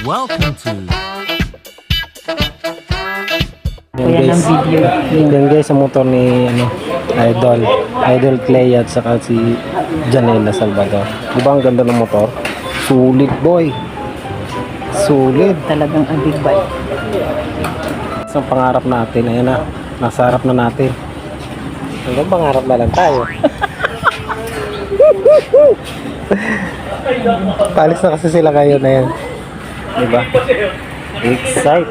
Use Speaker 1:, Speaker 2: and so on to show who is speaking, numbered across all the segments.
Speaker 1: Welcome to
Speaker 2: Yan ang video.
Speaker 3: Yan guys, ang motor ni Idol Clay at saka si Janela Salvador. Di ba ang ganda ng motor? Sulit boy. Sulit.
Speaker 2: Talagang a big bike.
Speaker 3: Isang pangarap natin, ayan na. Nasa harap na natin. Hanggang pangarap na lang tayo. Palis na kasi sila kayo na yan. Diba? Excite.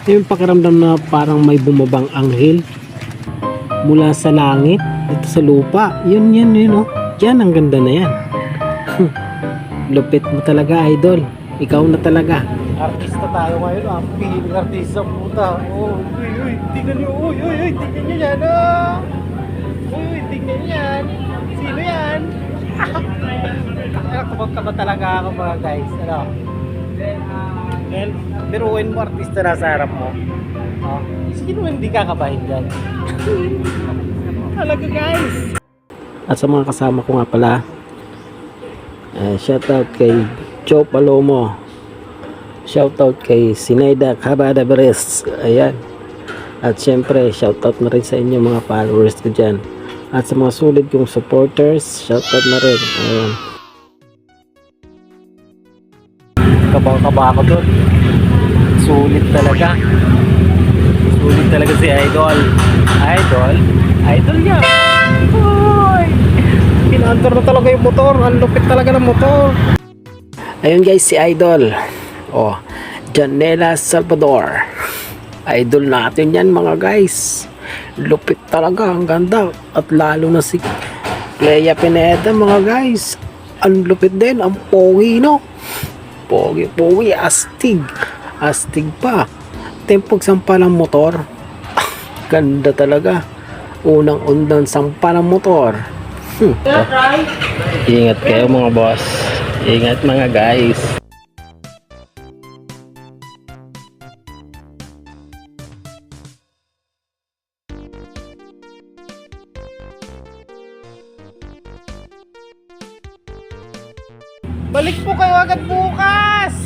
Speaker 3: Yung pakiramdam na parang may bumabang anghel mula sa langit dito sa lupa. Yun oh. Yan, ang ganda na yan. Lupit mo talaga, idol. Ikaw na talaga. Artista tayo ngayon. Ang piling artista, puta. Oh, uy, tingnan nyo. Uy, tingnan nyo yan. Uy, tingnan yan. Sino yan? Kaba talaga ako mga guys. Ano? Biruin mo artista na sa harap mo. Oh, sino hindi kakabahin dyan? Talaga guys. At sa mga kasama ko nga pala, shoutout kay Joe Palomo, shoutout kay Sinaida Cabada Beres, ayan. At syempre shoutout na rin sa inyo mga followers ko dyan. At sa mga sulit kong supporters, shoutout na rin, ayan. Kabang-kaba ako dun. Sulit talaga si Idol niya. Uy, pinaandar na talaga yung motor. Ang lupit talaga ng motor. Ayun guys, si Idol, Janela Salvador, idol natin yan mga guys. Lupit talaga, ang ganda. At lalo na si Clea Pineda mga guys, ang lupit din, ang pogi no. Pogi, astig pa. Tempog sampa ng motor. Ganda talaga. Unang-undan sampa ng motor. Ingat kayo mga boss. Ingat mga guys. Balik po kayo agad bukas.